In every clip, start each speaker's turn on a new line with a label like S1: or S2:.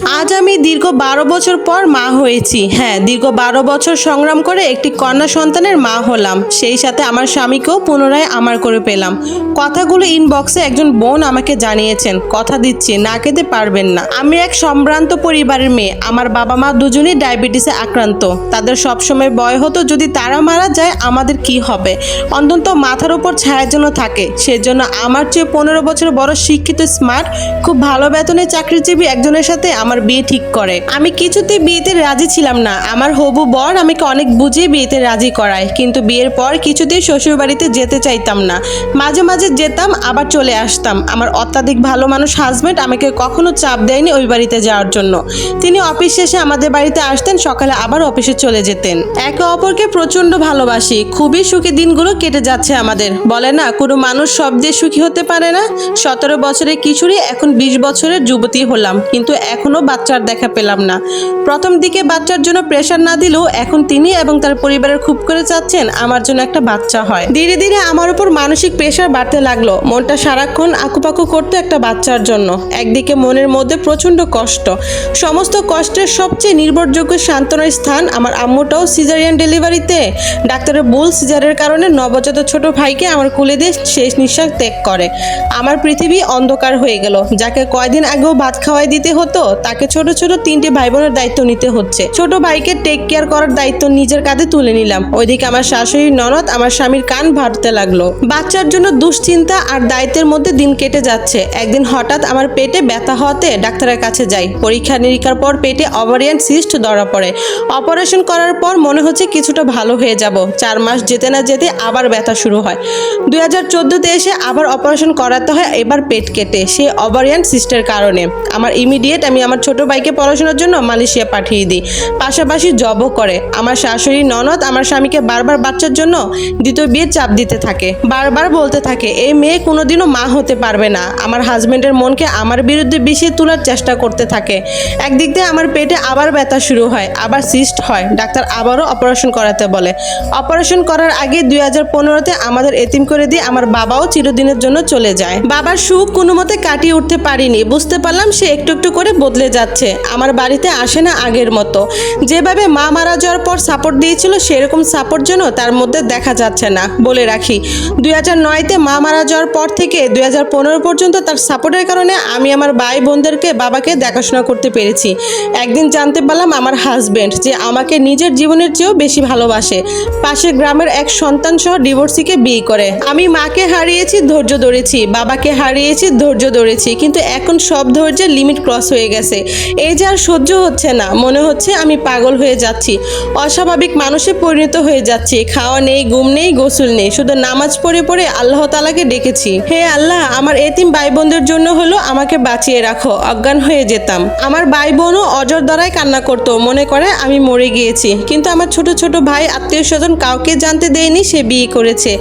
S1: আজ আমি দীর্ঘ 12 বছর পর মা হয়েছি। হ্যাঁ, দীর্ঘ 12 বছর সংগ্রাম করে একটি কন্যা সন্তানের মা হলাম। সেই সাথে আমার স্বামীকেও পুনরায় আমার করে পেলাম। কথাগুলো ইনবক্সে একজন বোন আমাকে জানিয়েছেন। কথা দিচ্ছি, না খেতে পারবেন না। আমি এক সম্ভ্রান্ত পরিবারের মেয়ে। আমার বাবা মা দুজনেই ডায়াবেটিসে আক্রান্ত। তাদের সবসময় ভয় হতো যদি তারা মারা যায় আমাদের কি হবে। অন্তত মাথার উপর ছায়া যেন থাকে। সেজন্য আমার চেয়ে 15 বছর বড় শিক্ষিত, স্মার্ট, খুব ভালো বেতনে চাকরিজীবী একজনের সাথে আমার বিয়ে ঠিক করে। আমি কিছুতেই বিয়েতে রাজি ছিলাম না। আমার হবু বর আমাকে অনেক বুঝিয়ে বিয়েতে রাজি করায়, কিন্তু বিয়ের পর কিছুতেই শ্বশুর বাড়িতে যেতে চাইতাম না। মাঝে মাঝে যেতাম, আবার চলে আসতাম। আমার অত্যাধিক ভালো মানুষ হাজবেন্ড আমাকে কখনো চাপ দেয়নি ওই বাড়িতে যাওয়ার জন্য। তিনি অফিস শেষে আমাদের বাড়িতে আসতেন, সকালে আবার অফিসে চলে যেতেন। একে অপরকে প্রচন্ড ভালোবাসি। খুবই সুখী দিনগুলো কেটে যাচ্ছে আমাদের। বলে না, কোনো মানুষ সব দিয়ে সুখী হতে পারে না। 17 বছরের কিশোরী, এখন 20 বছরের যুবতী হলাম, কিন্তু এখনো বাচ্চার দেখা পেলাম না। প্রথম দিকে বাচ্চার জন্য প্রেশার না দিলেও এখন তিনি এবং তার পরিবারের খুব করে চাচ্ছেন আমার জন্য একটা বাচ্চা হয়। ধীরে ধীরে আমার উপর মানসিক প্রেশার বাড়তে লাগলো। মনটা সারাক্ষণ আকুপাকু করতো একটা বাচ্চার জন্য। একদিকে মনের মধ্যে প্রচন্ড কষ্ট। সমস্ত কষ্টের সবচেয়ে নির্ভরযোগ্য সান্ত্বনার স্থান আমার আম্মুটাও সিজারিয়ান ডেলিভারিতে ডাক্তারের ভুল সিজারের কারণে নবজাত ছোট ভাইকে আমার কোলে দিয়ে শেষ নিঃশ্বাস ত্যাগ করে। আমার পৃথিবী অন্ধকার হয়ে গেল। যাকে কয়দিন আগেও ভাত খাওয়াই দিতে হতো, তাকে ছোট ছোট 3টে ভাই বোনের দায়িত্ব নিতে হচ্ছে। ছোট ভাইকে টেক কেয়ার করার দায়িত্ব নিজের কাঁধে তুলে নিলাম। ওইদিকে আমার শাশুড়ি ননদ আমার স্বামীর কান ভাঁটতে লাগলো। বাচ্চার জন্য দুশ্চিন্তা আর দায়িত্বের মধ্যে দিন কেটে যাচ্ছে। একদিন হঠাৎ আমার পেটে ব্যথা হওয়াতে ডাক্তারের কাছে যাই। পরীক্ষা নিরীক্ষার পর পেটে ওভারিয়ান সিস্ট ধরা পড়ে। অপারেশন করার পর মনে হচ্ছে কিছুটা ভালো হয়ে যাব। 4 মাস যেতে না যেতে আবার ব্যথা শুরু হয়। 2014-তে এসে আবার অপারেশন করাতে হয়, এবার পেট কেটে, সে ওভারিয়ান সিস্টের কারণে। আমি আমার ছোট ভাইকে পড়াশোনার জন্য মালয়েশিয়া পাঠিয়ে দিই। পাশাপাশি জবও করে। আমার শাশুড়ি ননদ আমার স্বামীকে বারবার বাচ্চার জন্য দ্বিতীয় বিয়ের চাপ দিতে থাকে। বারবার বলতে থাকে এই মেয়ে কোনোদিনও মা হতে পারবে না। আমার হাজবেন্ডের মনকে আমার বিরুদ্ধে বিষিয়ে তোলার চেষ্টা করতে থাকে। একদিক দিয়ে আমার পেটে আবার ব্যথা শুরু হয়, আবার সিস্ট হয়। ডাক্তার আবারও অপারেশন করাতে বলে। অপারেশন করার আগে 2015-তে আমাদের এতিম করে দিয়ে আমার বাবাও চিরদিনের জন্য চলে যায়। বাবার সুখ কোনো মতে কাটিয়ে উঠতে পারিনি। বুঝতে পারলাম সে একটু একটু করে বদলে যাচ্ছে। আমার বাড়িতে আসে না আগের মতো। যেভাবে মা মারা যাওয়ার পর সাপোর্ট দিয়েছিল, সেরকম সাপোর্ট যেন তার মধ্যে দেখা যাচ্ছে না। বলে রাখি, 2009-তে মা মারা যাওয়ার পর থেকে 2015 পর্যন্ত তার সাপোর্টের কারণে আমি আমার ভাই বোনদেরকে, বাবাকে দেখাশোনা করতে পেরেছি। একদিন জানতে পারলাম আমার হাজবেন্ড যে আমাকে নিজের জীবনের চেয়েও বেশি ভালোবাসে। পাশের গ্রামের এক সন্তান সহ ডিভোর্সিকে বিয়ে করে। আমি মাকে হারিয়েছি, ধৈর্য ধরেছি। বাবাকে হারিয়েছি, ধৈর্য ধরেছি। কিন্তু এখন সব ধৈর্যের লিমিট ক্রস হয়ে গেছে। এই যে আর সহ্য হচ্ছে না। মনে হচ্ছে আমি পাগল হয়ে যাচ্ছি, অস্বাভাবিক মানুষে পরিণত হয়ে যাচ্ছি। খাওয়া নেই, ঘুম নেই, গোসল নেই, শুধু নামাজ পড়ে পড়ে আল্লাহ তাআলাকে ডেকেছি, হে আল্লাহ, আমার এতিম ভাই বোনদের জন্য হলো আমাকে বাঁচিয়ে রাখো। অজ্ঞান হয়ে যেতাম। আমার ভাই বোনও অজর দ্বারাই কান্না করতো, মনে করে আমি মরে গিয়েছি। কিন্তু আমার ছোট ছোট ভাই, আত্মীয় স্বজন কাউকে জানতে দেয়নি সে বিয়ে করেছে।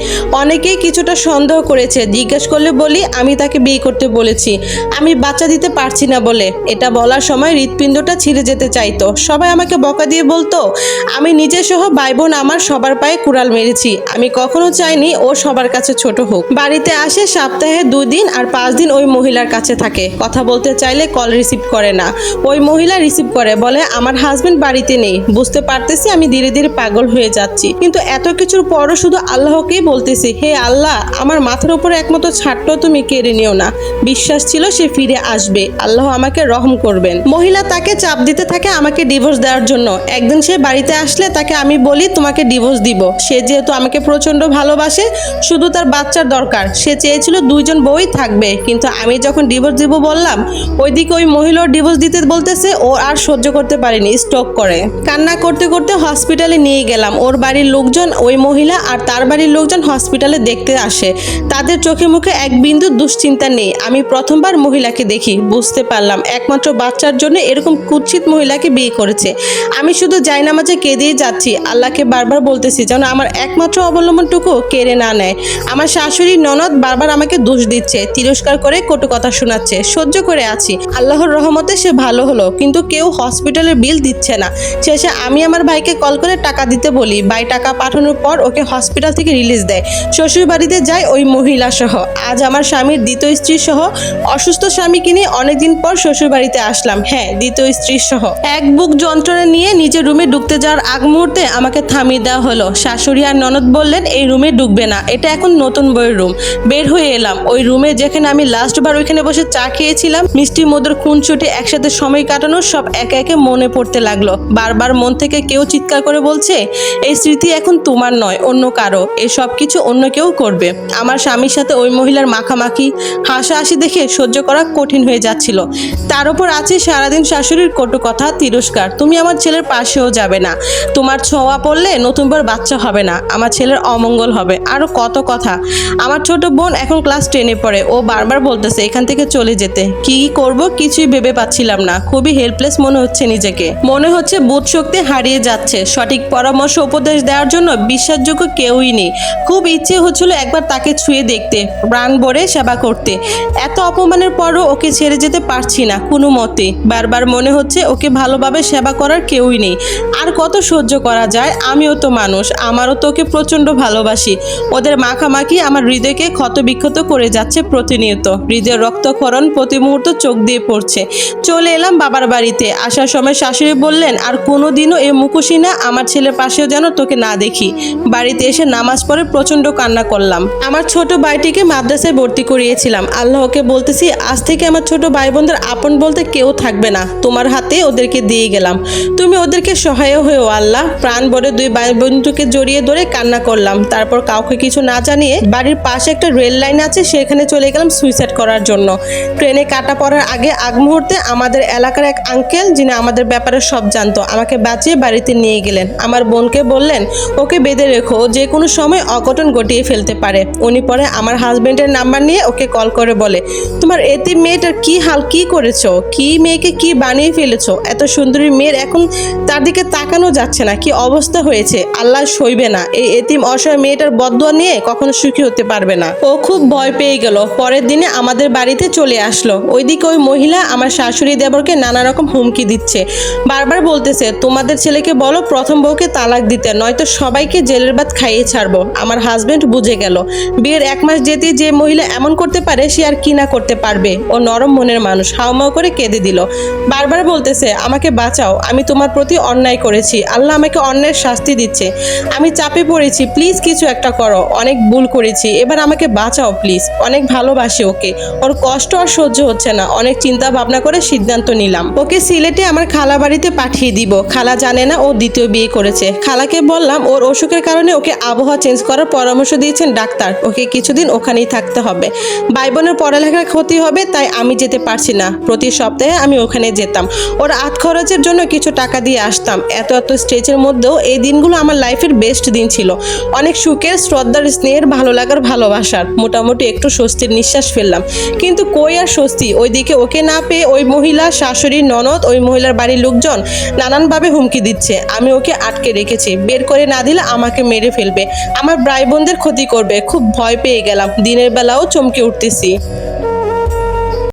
S1: অনেকেই কিছুটা সন্দেহ করেছে। জিজ্ঞেস করলে বলি আমি তাকে বিয়ে করতে বলেছি, আমি বাচ্চা দিতে পারছি না বলে। এটা বলার সময় হৃৎপিণ্ডটা ছিঁড়ে যেতে চাইতো। সবাই আমাকে বকা দিয়ে বলতো আমি নিজে সহ ভাই বোন আমার সবার পায়ে কুড়াল মেরেছি। আমি কখনো চাইনি ও সবার কাছে ছোট হোক। বাড়িতে আসে সপ্তাহে 2 দিন, আর 5 দিন ওই মহিলার কাছে থাকে। কথা বলতে চাইলে কল রিসিভ করে না। ওই মহিলা রিসিভ করে, বলে আমার হাজবেন্ড বাড়িতে নেই। বুঝতে পারতেছি আমি ধীরে ধীরে পাগল হয়ে যাচ্ছি, কিন্তু এত কিছুর পরও শুধু আল্লাহকেই বলতেছি, হে আল্লাহ, আমার মাথার উপর একমতো ছাড়টাও তুমি কেড়ে নিও না। বিশ্বাস ছিল সে ফিরে আসবে, আল্লাহ আমাকে রহম করবেন। মহিলা তাকে চাপ দিতে থাকে আমাকে ডিভোর্স দেওয়ার জন্য। একদিন সে বাড়িতে আসলে তাকে আমি বলি তোমাকে ডিভোর্স দিব। সে যেহেতু আমাকে প্রচন্ড ভালোবাসে, শুধু তার বাচ্চার দরকার, সে চেয়েছিল 2 জন বউই থাকবে। কিন্তু আমি যখন ডিভোর্স দিব বললাম, ওইদিকে ওই মহিলাও ডিভোর্স দিতে বলতেছে। ও আর সহ্য করতে পারেনি, স্ট্রোক করে। কান্না করতে করতে হসপিটালে নিয়ে গেলাম। ওর বাড়ির লোকজন, ওই মহিলা আর তার বাড়ির লোকজন হসপিটালে দেখতে আসে। তাদের চোখে মুখে এক বিন্দু দুশ্চিন্তা নেই। আমি প্রথমবার মহিলাকে দেখি, বুঝতে পারলাম একমাত্র বাচ্চার জন্য এরকম কুৎসিত মহিলাকে বিয়ে করেছে। আমি শুধু জায়নামাজে কেঁদেই যাচ্ছি, আল্লাহকে বারবার বলতেছি যেন আমার একমাত্র অবলম্বনটুকু কেড়ে না নেয়। আমার শাশুড়ি ননদ বারবার আমাকে দোষ দিচ্ছে, তিরস্কার করে কটু কথা শোনাচ্ছে। সহ্য করে আছি, আল্লাহর রহমতে সে ভালো হলো, কিন্তু কেউ হসপিটালের বিল দিচ্ছে না। শেষে আমি আমার ভাইকে কল করে টাকা দিতে বলি। ভাই টাকা পাঠানোর পর ওকে হসপিটাল থেকে রিলিজ দেয়। শ্বশুর বাড়িতে যায় ওই মহিলা সহ। আজ আমার স্বামীর দ্বিতীয় স্ত্রী সহ অসুস্থ স্বামীকে নিয়ে অনেকদিন পর শ্বশুর বাড়িতে আসলাম, হ্যাঁ দ্বিতীয় স্ত্রী সহ। এক বুক যন্ত্রণা নিয়ে নিজের রুমে ঢুকতে যাওয়ার আগ মুহূর্তে আমাকে থামিয়ে দেওয়া হলো। শাশুড়ি আর ননদ বললেন এই রুমে ঢুকবে না, এটা এখন নতুন বইয়ের রুম। বের হয়ে এলাম ওই রুমে যেখানে আমি লাস্টবার ওইখানে বসে চা খেয়েছিলাম, মিষ্টি মধুর খুনছুটি একসাথে সময় কাটানো সব একে একে মনে পড়তে লাগলো। বারবার মন থেকে কেউ চিৎকার করে বলছে এই স্মৃতি এখন তোমার নয়, অন্য কারো, এই সব কিছু অন্য কেউ করবে। আমার স্বামীর সাথে ওই মহিলার মাখামাখি হাসাহাসি দেখে সহ্য করা কঠিন হয়ে যাচ্ছিল। তার উপর আছে সারাদিন শাশুড়ির কটু কথা, তিরস্কার, তুমি আমার ছেলের পাশেও যাবে না, তোমার ছোঁয়া পড়লে নতুনবার বাচ্চা হবে না, আমার ছেলের অমঙ্গল হবে, আরো কত কথা। আমার ছোট বোন এখন ক্লাস 10-এ পড়ে, ও বারবার বলতেছে এখান থেকে চলে যেতে। কি করব কিছুই ভেবে পাচ্ছিলাম না, খুবই হেল্পলেস মনে হচ্ছে নিজেকে। মনে হচ্ছে বোধ শক্তি হারিয়ে যাচ্ছে, সঠিক পরামর্শ উপদেশ দেওয়ার জন্য বিশ্বাসযোগ্য কেউই নেই। খুব ইচ্ছে হচ্ছিল একবার তাকে ছুঁয়ে দেখতে, প্রাণ ভরে সেবা করতে। এত অপমানের পরও ওকে ছেড়ে যেতে পারছি না কোনো মতে। বারবার মনে হচ্ছে ওকে ভালোভাবে সেবা করার কেউই নেই। আর কত সহ্য করা যায়, আমিও তো মানুষ, আমারও তো ওকে প্রচণ্ড ভালোবাসি। ওদের মাখামাখি আমার হৃদয়কে ক্ষতবিক্ষত করে যাচ্ছে প্রতিনিয়ত। হৃদয়ের রক্তক্ষরণ প্রতি মুহূর্ত চোখ দিয়ে পড়ছে। চলে এলাম বাবার বাড়িতে। আসার সময় শাশুড়ি বললেন আর কোনোদিনও এই মুখোশি না, আমার ছেলের পাশেও যেন তোকে না দেখি। বাড়িতে এসে নামাজ পড়ে প্রচণ্ড কান্না করলাম। আমার ছোট ভাইটিকে মাদ্রাসায় ভর্তি করিয়েছিলাম। আল্লাহকে বলতেছি আজ থেকে আমার ছোট ভাই বোনদের আপন বলতে কেউ থাকবে না, তোমার হাতে ওদেরকে দিয়ে গেলাম, তুমি ওদেরকে সহায় হয়েও আল্লাহ। প্রাণ ভরে দুই ভাই বন্ধুকে জড়িয়ে ধরে কান্না করলাম। তারপর কাউকে কিছু না জানিয়ে বাড়ির পাশে একটা রেল লাইন আছে, সেখানে চলে গেলাম সুইসাইড করার জন্য। ট্রেনে কাটা পড়ার আগ মুহূর্তে আমাদের এলাকার এক আঙ্কেল, যিনি আমাদের ব্যাপারে সব জানতো, আমাকে বাঁচিয়ে বাড়িতে নিয়ে গেলেন। আমার বোনকে বললেন ওকে বেঁধে রেখো, ও যে কোনো সময় অঘটন ঘটিয়ে ফেলতে পারে। উনি পরে আমার হাজবেন্ডের নাম্বার নিয়ে ওকে কল করে বলে তোমার এতিম মেয়েটার কি হাল, কি করেছো, কি মেয়েকে কি বানিয়ে ফেলেছো, এত সুন্দরী মেয়ের এখন তার দিকে তাকানো যাচ্ছে না, কি অবস্থা হয়েছে, আল্লাহ সইবে না, এই এতিম অসহায় মেয়েটার বদদোয়া নিয়ে কখনো সুখী হতে পারবে না। ও খুব ভয় পেয়ে গেল। পরের দিনে আমাদের বাড়িতে চলে আসলো। ওইদিকে ওই মহিলা আমার শাশুড়ি দেবরকে নানা রকম হুমকি দিচ্ছে, বারবার বলতেছে তোমাদের ছেলেকে বলো প্রথম বউকে তালাক দিতে, নয়তো সবাইকে জেলের ভাত খাইয়ে ছাড়বো। আমার হাজবেন্ড বুঝে গেল। বিয়ের 1 মাস যেতে যে মহিলা এমন করতে পারে সে আর কি না করতে পারবে। ও নরম মনের মানুষ, হাউমাউ করে কেঁদে দিল। বারবার বলতেছে আমাকে বাঁচাও, আমি তোমার প্রতি অন্যায় করেছি, আল্লাহ আমাকে অন্যায়ের শাস্তি দিচ্ছে, আমি চাপে পড়েছি, প্লিজ কিছু একটা করো, অনেক ভুল করেছি, এবার আমাকে বাঁচাও প্লিজ। অনেক ভালোবাসি ওকে, ওর কষ্ট আর সহ্য হচ্ছে না। অনেক চিন্তা ভাবনা করে সিদ্ধান্ত নিলাম ওকে সিলেটে আমার খালা বাড়িতে পাঠিয়ে দিব। খালা জানে না ও দ্বিতীয় বিয়ে করেছে। খালাকে বললাম ওর অসুখের কারণে ওকে আবহাওয়া চেঞ্জ করার পরামর্শ দিয়েছেন ডাক্তার, ওকে কিছুদিন ওখানেই থাকতে হবে। ভাই বোনের পড়ালেখার ক্ষতি হবে, তাই আমি যেতে পারছি না। প্রতি সপ্তাহে আমি ওখানে যেতাম, ওর আত খরচের জন্য কিছু টাকা দিয়ে আসতাম। এত স্ট্রেচের মধ্যেও এই দিনগুলো আমার লাইফের বেস্ট দিন ছিল। অনেক সুখের, শ্রদ্ধার, স্নেহের, ভালো লাগার, ভালোবাসার। মোটামুটি একটু স্বস্তির নিঃশ্বাস ফেললাম। কিন্তু কই আর স্বস্তি, ওইদিকে ওকে না পেয়ে ওই মহিলা, শাশুড়ি, ননদ, ওই মহিলার বাড়ির লোকজন নানানভাবে হুমকি দিচ্ছে। আমি ওকে আটকে রেখেছি, বের করে না দিলে আমাকে মেরে ফেলবে, আমার ভাই বোনদের ক্ষতি করবে। খুব ভয় পেয়ে গেলাম, দিনের বেলাও চমকে উঠতেছি।